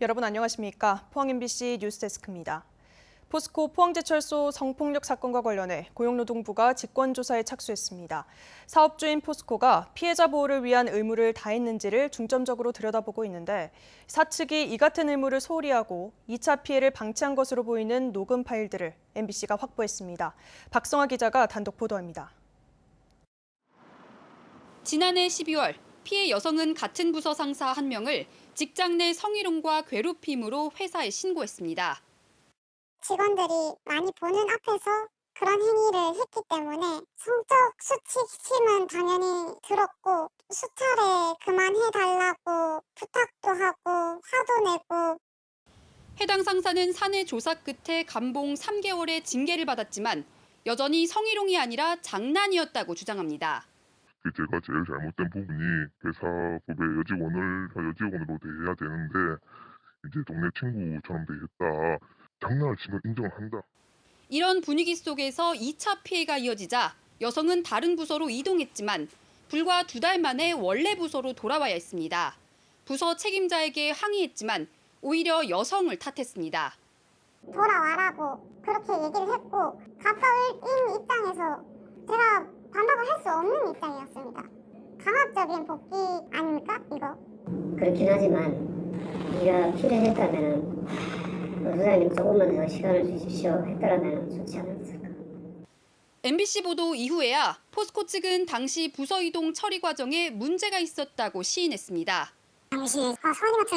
여러분 안녕하십니까? 포항 MBC 뉴스데스크입니다. 포스코 포항제철소 성폭력 사건과 관련해 고용노동부가 직권조사에 착수했습니다. 사업주인 포스코가 피해자 보호를 위한 의무를 다했는지를 중점적으로 들여다보고 있는데 사측이 이 같은 의무를 소홀히 하고 2차 피해를 방치한 것으로 보이는 녹음 파일들을 MBC가 확보했습니다. 박성아 기자가 단독 보도합니다. 지난해 12월 피해 여성은 같은 부서 상사 1명을 직장 내 성희롱과 괴롭힘으로 회사에 신고했습니다. 직원들이 많이 보는 앞에서 그런 행위를 했기 때문에 성적 수치심은 당연히 들었고 수차례 그만해달라고 부탁도 하고 화도 내고. 해당 상사는 사내 조사 끝에 감봉 3개월의 징계를 받았지만 여전히 성희롱이 아니라 장난이었다고 주장합니다. 제가 제일 잘못된 부분이 회사 후배 여직원으로 대해야 되는데 이제 동네 친구처럼 대했다. 장난을 친 건 인정을 한다. 이런 분위기 속에서 2차 피해가 이어지자 여성은 다른 부서로 이동했지만 불과 2달 만에 원래 부서로 돌아와야 했습니다. 부서 책임자에게 항의했지만 오히려 여성을 탓했습니다. 돌아와라고 그렇게 얘기를 했고 가까운 입장에서 제가 반박을 할 수 없는 입장이었습니다. 강압적인 복귀 아닙니까 이거? 그렇긴 하지만 네가 필요했다면 소장님 조금만 더 시간을 주십시오 했더라면 좋지 않았을까. MBC 보도 이후에야 포스코 측은 당시 부서 이동 처리 과정에 문제가 있었다고 시인했습니다. 당시 선임한테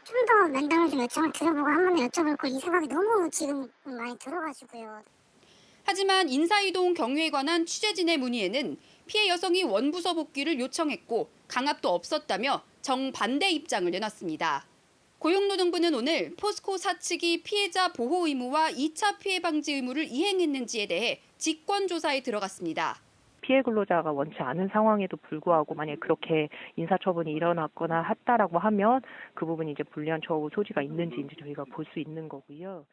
좀 더 면담을 좀 요청을 드려보고 한 번 더 여쭤볼 걸 이 생각이 너무 지금 많이 들어가지고요. 하지만 인사이동 경위에 관한 취재진의 문의에는 피해 여성이 원부서 복귀를 요청했고 강압도 없었다며 정반대 입장을 내놨습니다. 고용노동부는 오늘 포스코 사측이 피해자 보호 의무와 2차 피해 방지 의무를 이행했는지에 대해 직권조사에 들어갔습니다. 피해 근로자가 원치 않은 상황에도 불구하고 만약 그렇게 인사처분이 일어났거나 했다라고 하면 그 부분이 이제 불리한 처우 소지가 있는지 이제 저희가 볼 수 있는 거고요.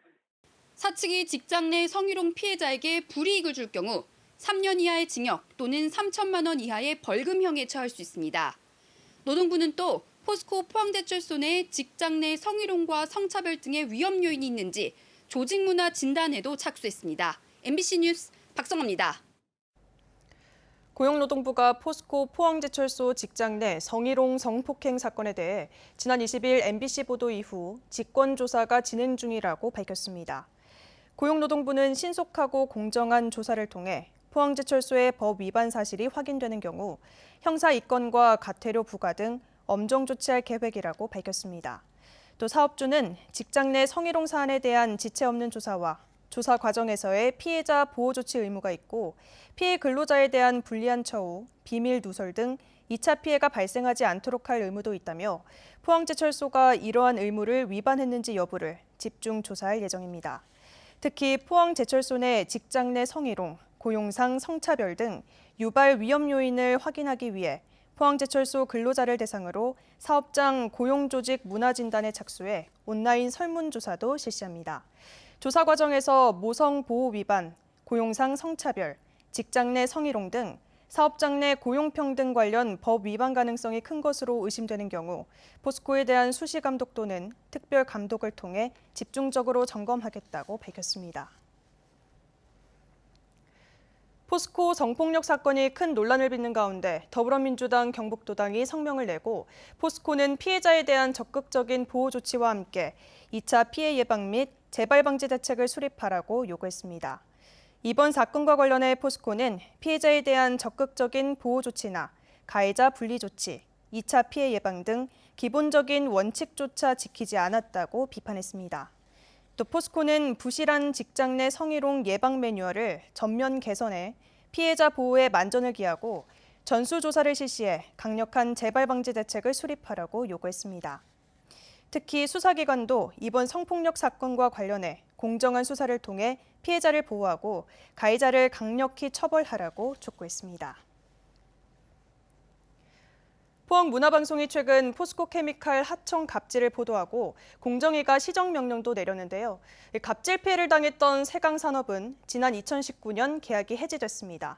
사측이 직장 내 성희롱 피해자에게 불이익을 줄 경우 3년 이하의 징역 또는 3천만 원 이하의 벌금형에 처할 수 있습니다. 노동부는 또 포스코 포항제철소 내 직장 내 성희롱과 성차별 등의 위험 요인이 있는지 조직문화 진단에도 착수했습니다. MBC 뉴스 박성아입니다. 고용노동부가 포스코 포항제철소 직장 내 성희롱 성폭행 사건에 대해 지난 20일 MBC 보도 이후 직권조사가 진행 중이라고 밝혔습니다. 고용노동부는 신속하고 공정한 조사를 통해 포항제철소의 법 위반 사실이 확인되는 경우 형사 입건과 과태료 부과 등 엄정 조치할 계획이라고 밝혔습니다. 또 사업주는 직장 내 성희롱 사안에 대한 지체 없는 조사와 조사 과정에서의 피해자 보호 조치 의무가 있고 피해 근로자에 대한 불리한 처우, 비밀 누설 등 2차 피해가 발생하지 않도록 할 의무도 있다며 포항제철소가 이러한 의무를 위반했는지 여부를 집중 조사할 예정입니다. 특히 포항제철소 내 직장 내 성희롱, 고용상 성차별 등 유발 위험 요인을 확인하기 위해 포항제철소 근로자를 대상으로 사업장 고용조직 문화진단에 착수해 온라인 설문조사도 실시합니다. 조사 과정에서 모성 보호 위반, 고용상 성차별, 직장 내 성희롱 등 사업장 내 고용평등 관련 법 위반 가능성이 큰 것으로 의심되는 경우 포스코에 대한 수시 감독 또는 특별 감독을 통해 집중적으로 점검하겠다고 밝혔습니다. 포스코 성폭력 사건이 큰 논란을 빚는 가운데 더불어민주당 경북도당이 성명을 내고 포스코는 피해자에 대한 적극적인 보호 조치와 함께 2차 피해 예방 및 재발 방지 대책을 수립하라고 요구했습니다. 이번 사건과 관련해 포스코는 피해자에 대한 적극적인 보호 조치나 가해자 분리 조치, 2차 피해 예방 등 기본적인 원칙조차 지키지 않았다고 비판했습니다. 또 포스코는 부실한 직장 내 성희롱 예방 매뉴얼을 전면 개선해 피해자 보호에 만전을 기하고 전수조사를 실시해 강력한 재발 방지 대책을 수립하라고 요구했습니다. 특히 수사기관도 이번 성폭력 사건과 관련해 공정한 수사를 통해 피해자를 보호하고 가해자를 강력히 처벌하라고 촉구했습니다. 포항문화방송이 최근 포스코 케미칼 하청 갑질을 보도하고 공정위가 시정명령도 내렸는데요. 갑질 피해를 당했던 세강산업은 지난 2019년 계약이 해지됐습니다.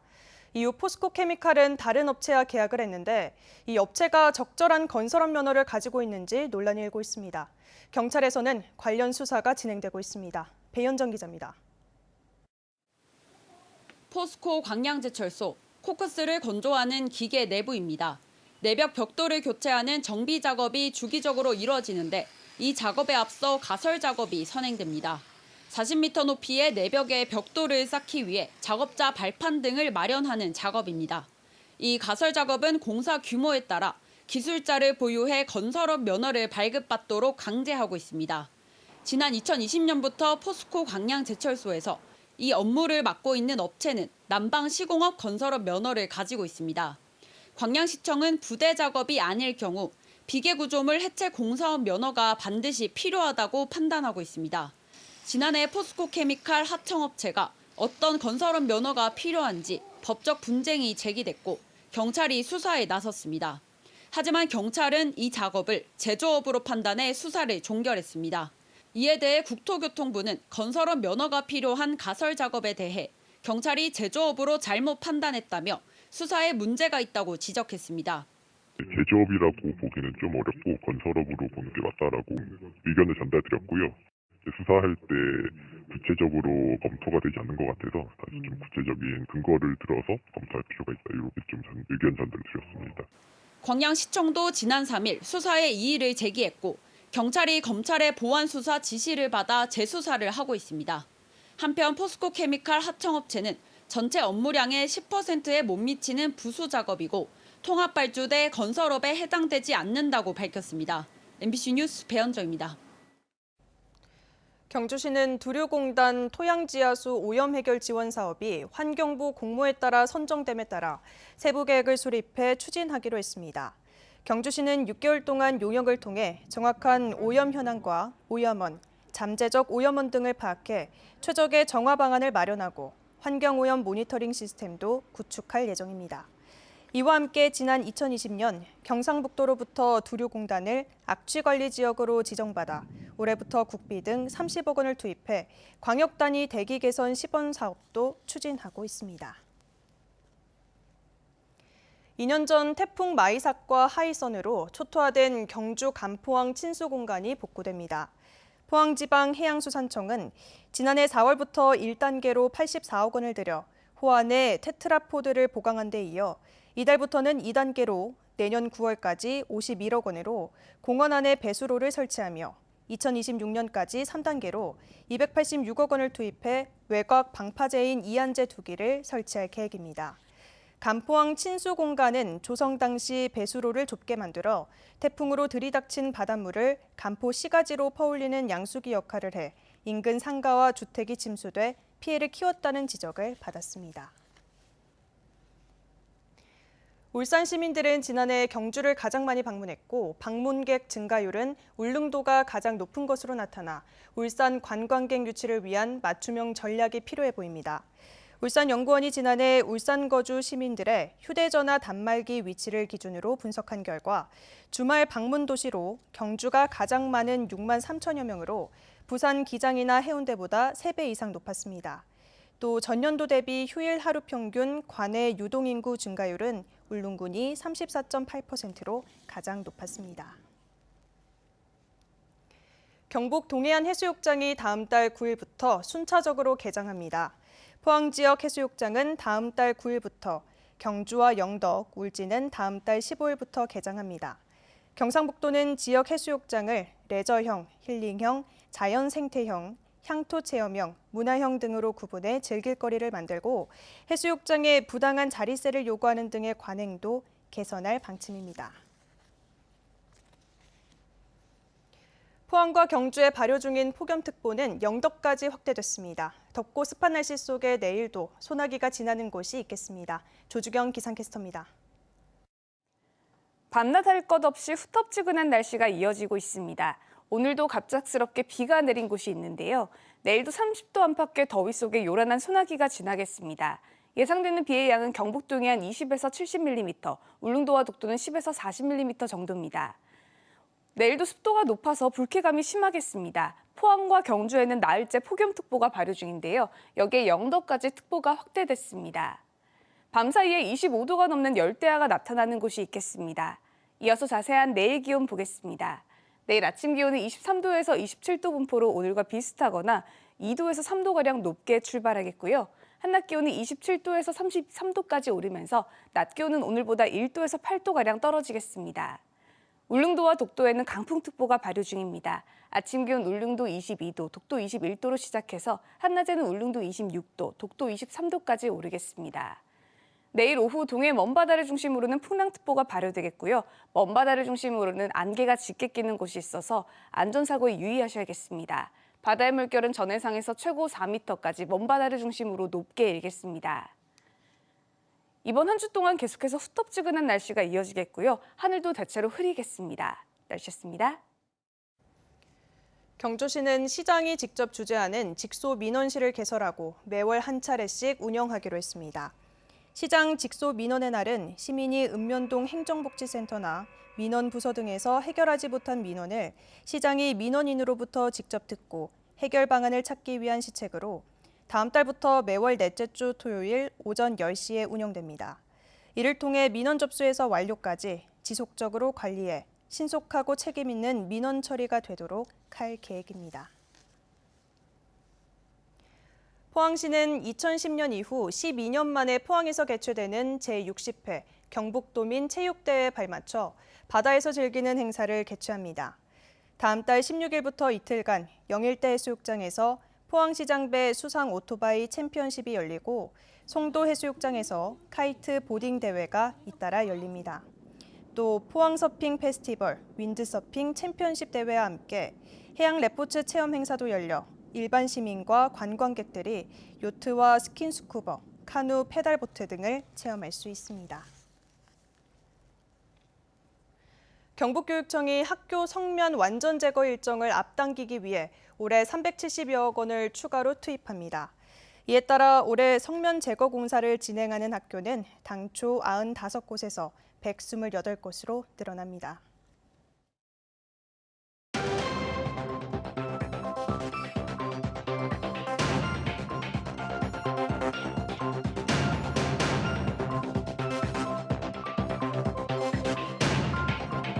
이후 포스코 케미칼은 다른 업체와 계약을 했는데 이 업체가 적절한 건설업 면허를 가지고 있는지 논란이 일고 있습니다. 경찰에서는 관련 수사가 진행되고 있습니다. 배현정 기자입니다. 포스코 광양제철소 코크스를 건조하는 기계 내부입니다. 내벽 벽돌을 교체하는 정비 작업이 주기적으로 이루어지는데 이 작업에 앞서 가설 작업이 선행됩니다. 40m 높이의 내벽에 벽돌을 쌓기 위해 작업자 발판 등을 마련하는 작업입니다. 이 가설 작업은 공사 규모에 따라 기술자를 보유해 건설업 면허를 발급받도록 강제하고 있습니다. 지난 2020년부터 포스코 광양제철소에서 이 업무를 맡고 있는 업체는 난방시공업 건설업 면허를 가지고 있습니다. 광양시청은 부대 작업이 아닐 경우 비계구조물 해체 공사업 면허가 반드시 필요하다고 판단하고 있습니다. 지난해 포스코 케미칼 하청업체가 어떤 건설업 면허가 필요한지 법적 분쟁이 제기됐고 경찰이 수사에 나섰습니다. 하지만 경찰은 이 작업을 제조업으로 판단해 수사를 종결했습니다. 이에 대해 국토교통부는 건설업 면허가 필요한 가설 작업에 대해 경찰이 제조업으로 잘못 판단했다며 수사에 문제가 있다고 지적했습니다. 제조업이라고 보기는 좀 어렵고 건설업으로 보는 게 맞다라고 의견을 전달드렸고요. 수사할 때 구체적으로 검토가 되지 않는 것 같아서 다시 좀 구체적인 근거를 들어서 검토할 필요가 있다 이렇게 좀 의견 전달드렸습니다. 광양시청도 지난 3일 수사에 이의를 제기했고 경찰이 검찰의 보완 수사 지시를 받아 재수사를 하고 있습니다. 한편 포스코 케미칼 하청업체는 전체 업무량의 10%에 못 미치는 부수 작업이고 통합발주대 건설업에 해당되지 않는다고 밝혔습니다. MBC 뉴스 배현정입니다. 경주시는 두류공단 토양지하수 오염해결 지원 사업이 환경부 공모에 따라 선정됨에 따라 세부 계획을 수립해 추진하기로 했습니다. 경주시는 6개월 동안 용역을 통해 정확한 오염 현황과 오염원, 잠재적 오염원 등을 파악해 최적의 정화 방안을 마련하고 환경오염 모니터링 시스템도 구축할 예정입니다. 이와 함께 지난 2020년 경상북도로부터 두류공단을 악취관리지역으로 지정받아 올해부터 국비 등 30억 원을 투입해 광역단위 대기 개선 시범 사업도 추진하고 있습니다. 2년 전 태풍 마이삭과 하이선으로 초토화된 경주 간포항 친수공간이 복구됩니다. 포항지방해양수산청은 지난해 4월부터 1단계로 84억 원을 들여 호안에 테트라포드를 보강한 데 이어 이달부터는 2단계로 내년 9월까지 51억 원으로 공원 안에 배수로를 설치하며 2026년까지 3단계로 286억 원을 투입해 외곽 방파제인 이안제 2기를 설치할 계획입니다. 간포항 친수공간은 조성 당시 배수로를 좁게 만들어 태풍으로 들이닥친 바닷물을 간포 시가지로 퍼올리는 양수기 역할을 해 인근 상가와 주택이 침수돼 피해를 키웠다는 지적을 받았습니다. 울산 시민들은 지난해 경주를 가장 많이 방문했고 방문객 증가율은 울릉도가 가장 높은 것으로 나타나 울산 관광객 유치를 위한 맞춤형 전략이 필요해 보입니다. 울산연구원이 지난해 울산 거주 시민들의 휴대전화 단말기 위치를 기준으로 분석한 결과 주말 방문 도시로 경주가 가장 많은 6만 3천여 명으로 부산 기장이나 해운대보다 3배 이상 높았습니다. 또 전년도 대비 휴일 하루 평균 관내 유동인구 증가율은 울릉군이 34.8%로 가장 높았습니다. 경북 동해안 해수욕장이 다음 달 9일부터 순차적으로 개장합니다. 포항 지역 해수욕장은 다음 달 9일부터, 경주와 영덕, 울진은 다음 달 15일부터 개장합니다. 경상북도는 지역 해수욕장을 레저형, 힐링형, 자연생태형, 향토체험형, 문화형 등으로 구분해 즐길 거리를 만들고 해수욕장에 부당한 자리세를 요구하는 등의 관행도 개선할 방침입니다. 포항과 경주에 발효 중인 폭염특보는 영덕까지 확대됐습니다. 덥고 습한 날씨 속에 내일도 소나기가 지나는 곳이 있겠습니다. 조주경 기상캐스터입니다. 밤낮 할 것 없이 후텁지근한 날씨가 이어지고 있습니다. 오늘도 갑작스럽게 비가 내린 곳이 있는데요. 내일도 30도 안팎의 더위 속에 요란한 소나기가 지나겠습니다. 예상되는 비의 양은 경북 동해안 20에서 70mm, 울릉도와 독도는 10에서 40mm 정도입니다. 내일도 습도가 높아서 불쾌감이 심하겠습니다. 포항과 경주에는 나흘째 폭염특보가 발효 중인데요. 여기에 영덕까지 특보가 확대됐습니다. 밤사이에 25도가 넘는 열대야가 나타나는 곳이 있겠습니다. 이어서 자세한 내일 기온 보겠습니다. 내일 아침 기온은 23도에서 27도 분포로 오늘과 비슷하거나 2도에서 3도가량 높게 출발하겠고요. 한낮 기온은 27도에서 33도까지 오르면서 낮 기온은 오늘보다 1도에서 8도가량 떨어지겠습니다. 울릉도와 독도에는 강풍특보가 발효 중입니다. 아침 기온 울릉도 22도, 독도 21도로 시작해서 한낮에는 울릉도 26도, 독도 23도까지 오르겠습니다. 내일 오후 동해 먼바다를 중심으로는 풍랑특보가 발효되겠고요. 먼바다를 중심으로는 안개가 짙게 끼는 곳이 있어서 안전사고에 유의하셔야겠습니다. 바다의 물결은 전해상에서 최고 4m까지 먼바다를 중심으로 높게 일겠습니다. 이번 한 주 동안 계속해서 후텁지근한 날씨가 이어지겠고요. 하늘도 대체로 흐리겠습니다. 날씨였습니다. 경주시는 시장이 직접 주재하는 직소 민원실을 개설하고 매월 한 차례씩 운영하기로 했습니다. 시장 직소 민원의 날은 시민이 읍면동 행정복지센터나 민원부서 등에서 해결하지 못한 민원을 시장이 민원인으로부터 직접 듣고 해결 방안을 찾기 위한 시책으로 다음 달부터 매월 넷째 주 토요일 오전 10시에 운영됩니다. 이를 통해 민원 접수에서 완료까지 지속적으로 관리해 신속하고 책임 있는 민원 처리가 되도록 할 계획입니다. 포항시는 2010년 이후 12년 만에 포항에서 개최되는 제60회 경북도민 체육대회에 발맞춰 바다에서 즐기는 행사를 개최합니다. 다음 달 16일부터 이틀간 영일대 해수욕장에서 포항시장배 수상 오토바이 챔피언십이 열리고 송도 해수욕장에서 카이트 보딩 대회가 잇따라 열립니다. 또 포항 서핑 페스티벌, 윈드서핑 챔피언십 대회와 함께 해양 레포츠 체험 행사도 열려 일반 시민과 관광객들이 요트와 스킨스쿠버, 카누, 페달보트 등을 체험할 수 있습니다. 경북교육청이 학교 성면 완전 제거 일정을 앞당기기 위해 올해 370여억 원을 추가로 투입합니다. 이에 따라 올해 성면 제거 공사를 진행하는 학교는 당초 95곳에서 128곳으로 늘어납니다.